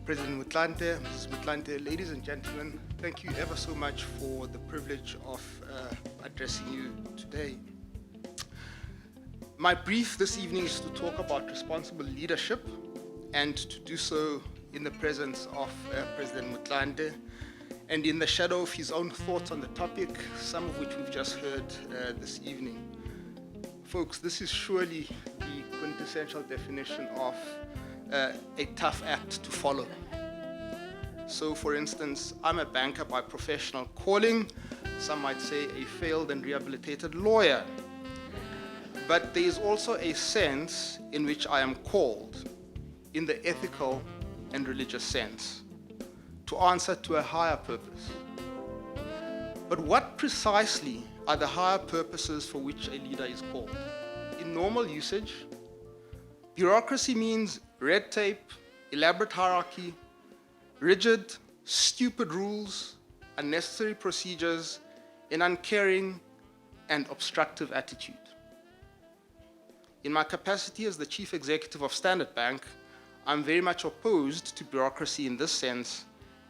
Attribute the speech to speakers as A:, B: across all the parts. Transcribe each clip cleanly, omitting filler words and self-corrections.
A: President Motlanthe, Mrs. Motlanthe, ladies and gentlemen, thank you ever so much for the privilege of addressing you today. My brief this evening is to talk about responsible leadership, and to do so in the presence of President Motlanthe and in the shadow of his own thoughts on the topic, some of which we've just heard this evening. Folks, this is surely the quintessential definition of a tough act to follow. So, for instance, I'm a banker by professional calling, some might say a failed and rehabilitated lawyer. But there is also a sense in which I am called, in the ethical and religious sense, to answer to a higher purpose. But what precisely are the higher purposes for which a leader is called? In normal usage, bureaucracy means red tape, elaborate hierarchy, rigid, stupid rules, unnecessary procedures, an uncaring and obstructive attitude. In my capacity as the chief executive of Standard Bank, I'm very much opposed to bureaucracy in this sense,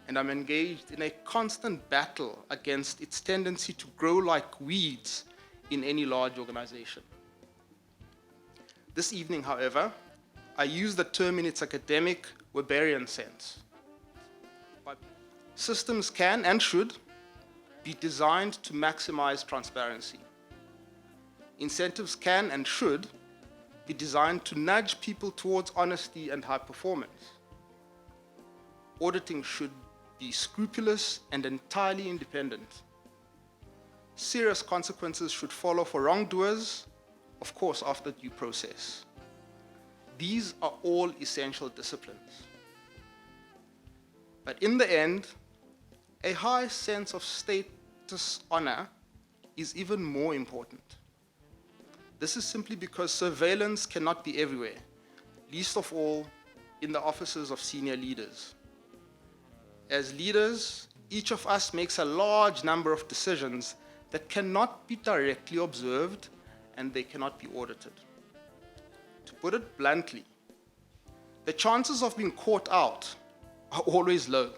A: and I'm engaged in a constant battle against its tendency to grow like weeds in any large organization. This evening, however, I use the term in its academic, Weberian sense. But systems can and should be designed to maximize transparency. Incentives can and should be designed to nudge people towards honesty and high performance. Auditing should be scrupulous and entirely independent. Serious consequences should follow for wrongdoers, of course, after due process. These are all essential disciplines. But in the end, a high sense of status honor is even more important. This is simply because surveillance cannot be everywhere, least of all in the offices of senior leaders. As leaders, each of us makes a large number of decisions that cannot be directly observed and they cannot be audited. To put it bluntly, the chances of being caught out are always low,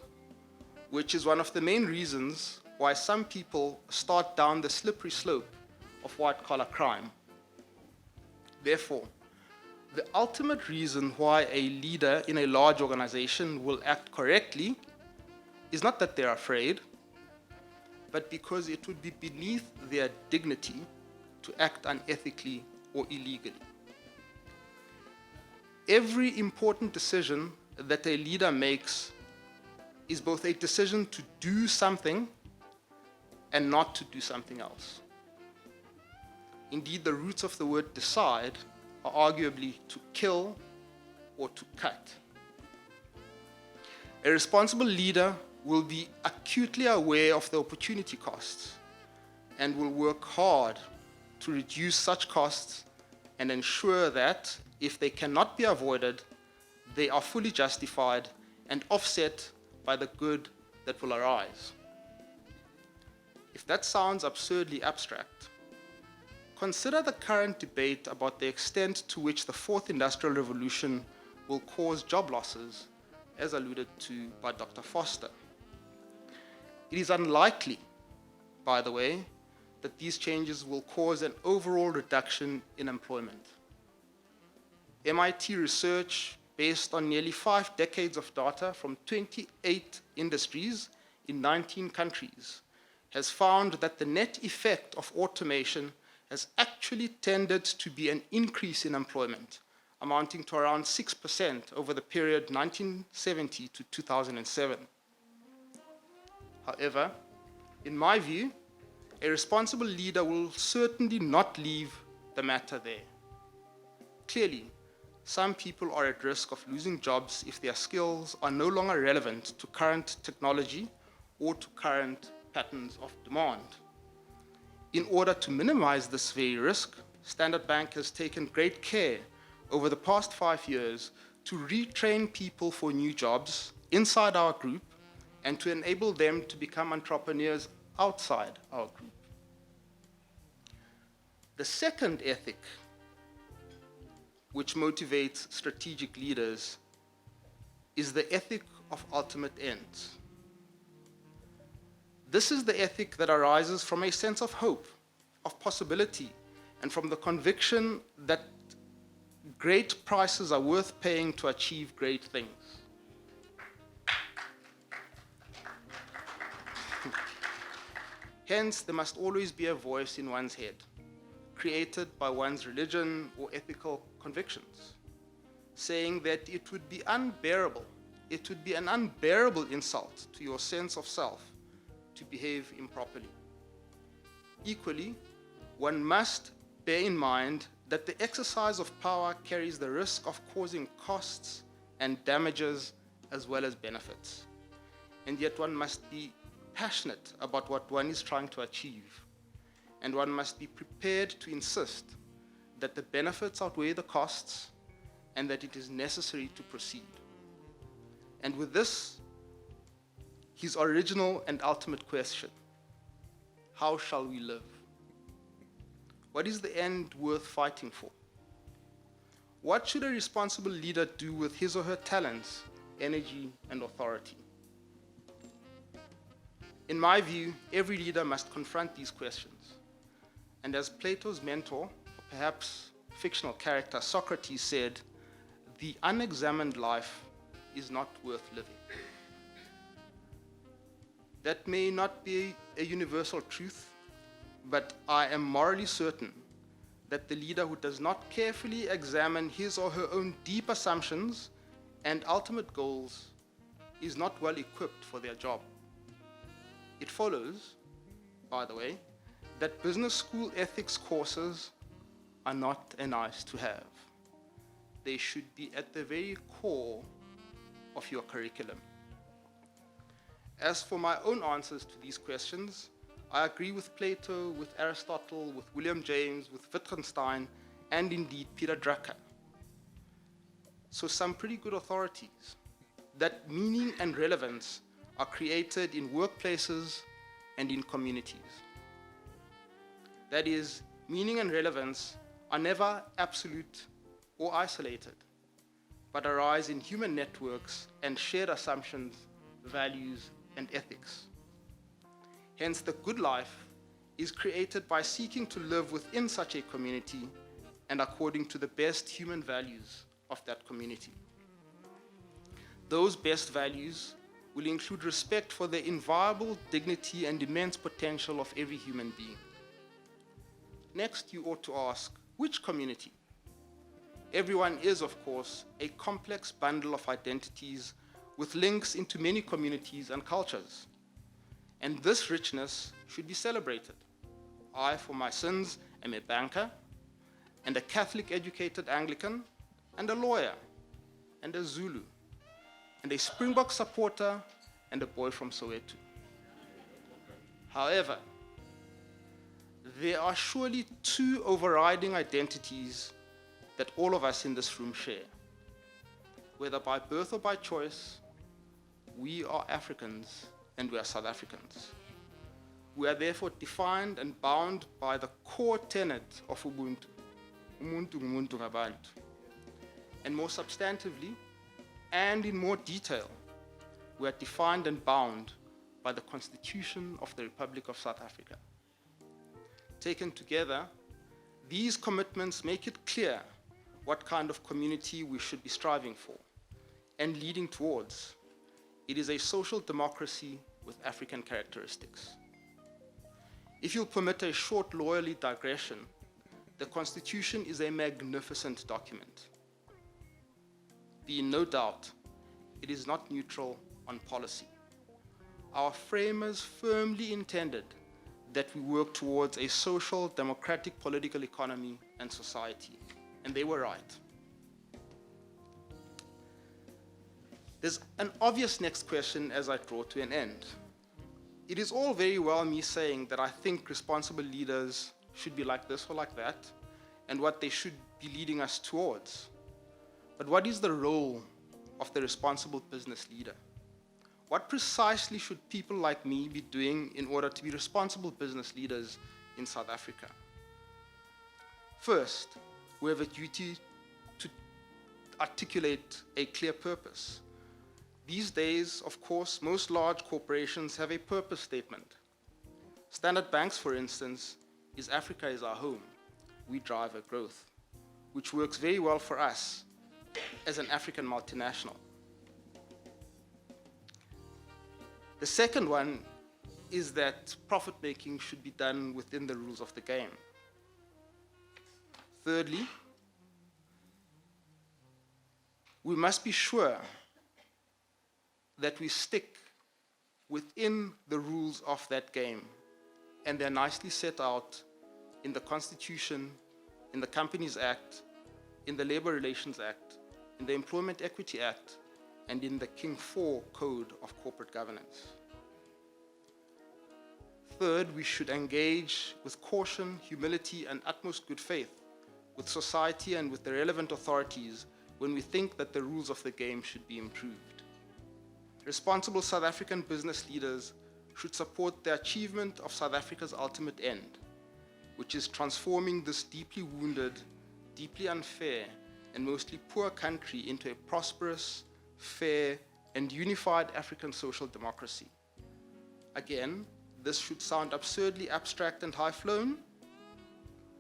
A: which is one of the main reasons why some people start down the slippery slope of white-collar crime. Therefore, the ultimate reason why a leader in a large organization will act correctly is not that they're afraid, but because it would be beneath their dignity to act unethically or illegally. Every important decision that a leader makes is both a decision to do something and not to do something else. Indeed, the roots of the word decide are arguably to kill or to cut. A responsible leader will be acutely aware of the opportunity costs and will work hard to reduce such costs and ensure that, if they cannot be avoided, they are fully justified and offset by the good that will arise. If that sounds absurdly abstract, consider the current debate about the extent to which the fourth industrial revolution will cause job losses, as alluded to by Dr. Foster. It is unlikely, by the way, that these changes will cause an overall reduction in employment. MIT research, based on nearly 5 decades of data from 28 industries in 19 countries, has found that the net effect of automation has actually tended to be an increase in employment, amounting to around 6% over the period 1970 to 2007. However, in my view, a responsible leader will certainly not leave the matter there. Clearly, some people are at risk of losing jobs if their skills are no longer relevant to current technology or to current patterns of demand. In order to minimize this very risk, Standard Bank has taken great care over the past 5 years to retrain people for new jobs inside our group and to enable them to become entrepreneurs outside our group. The second ethic which motivates strategic leaders is the ethic of ultimate ends. This is the ethic that arises from a sense of hope, of possibility, and from the conviction that great prices are worth paying to achieve great things. Hence, there must always be a voice in one's head, created by one's religion or ethical convictions, saying that it would be an unbearable insult to your sense of self to behave improperly. Equally, one must bear in mind that the exercise of power carries the risk of causing costs and damages as well as benefits. And yet one must be passionate about what one is trying to achieve. And one must be prepared to insist that the benefits outweigh the costs and that it is necessary to proceed. And with this, his original and ultimate question: how shall we live? What is the end worth fighting for? What should a responsible leader do with his or her talents, energy, and authority? In my view, every leader must confront these questions. And as Plato's mentor, or perhaps fictional character Socrates said, the unexamined life is not worth living. That may not be a universal truth, but I am morally certain that the leader who does not carefully examine his or her own deep assumptions and ultimate goals is not well equipped for their job. It follows, by the way, that business school ethics courses are not a nice to have. They should be at the very core of your curriculum. As for my own answers to these questions, I agree with Plato, with Aristotle, with William James, with Wittgenstein, and indeed Peter Drucker. So some pretty good authorities, that meaning and relevance are created in workplaces and in communities. That is, meaning and relevance are never absolute or isolated, but arise in human networks and shared assumptions, values, and ethics. Hence, the good life is created by seeking to live within such a community and according to the best human values of that community. Those best values will include respect for the inviolable dignity and immense potential of every human being. Next, you ought to ask, which community? Everyone is, of course, a complex bundle of identities with links into many communities and cultures. And this richness should be celebrated. I, for my sins, am a banker, and a Catholic-educated Anglican, and a lawyer, and a Zulu, and a Springbok supporter, and a boy from Soweto. However, there are surely two overriding identities that all of us in this room share. Whether by birth or by choice, we are Africans and we are South Africans. We are therefore defined and bound by the core tenet of Ubuntu, umuntu ngumuntu ngabantu. And more substantively, and in more detail, we are defined and bound by the Constitution of the Republic of South Africa. Taken together, these commitments make it clear what kind of community we should be striving for and leading towards. It is a social democracy with African characteristics. If you'll permit a short lawyerly digression, the Constitution is a magnificent document. Be in no doubt, it is not neutral on policy. Our framers firmly intended that we work towards a social, democratic political economy and society, and they were right. There's an obvious next question as I draw to an end. It is all very well me saying that I think responsible leaders should be like this or like that, and what they should be leading us towards. But what is the role of the responsible business leader? What precisely should people like me be doing in order to be responsible business leaders in South Africa? First, we have a duty to articulate a clear purpose, These days, of course, most large corporations have a purpose statement. Standard Banks, for instance, is Africa is our home. We drive our growth, which works very well for us as an African multinational. The second one is that profit making should be done within the rules of the game. Thirdly, we must be sure that we stick within the rules of that game, and they're nicely set out in the Constitution, in the Companies Act, in the Labor Relations Act, in the Employment Equity Act, and in the King IV Code of Corporate Governance. Third, we should engage with caution, humility, and utmost good faith with society and with the relevant authorities when we think that the rules of the game should be improved. Responsible South African business leaders should support the achievement of South Africa's ultimate end, which is transforming this deeply wounded, deeply unfair, and mostly poor country into a prosperous, fair, and unified African social democracy. Again, this should sound absurdly abstract and high-flown,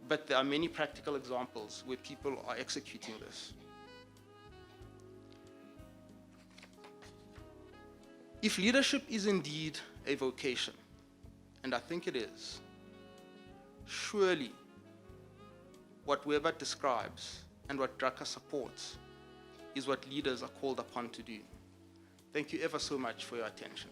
A: but there are many practical examples where people are executing this. If leadership is indeed a vocation, and I think it is, surely what Weber describes and what Drucker supports is what leaders are called upon to do. Thank you ever so much for your attention.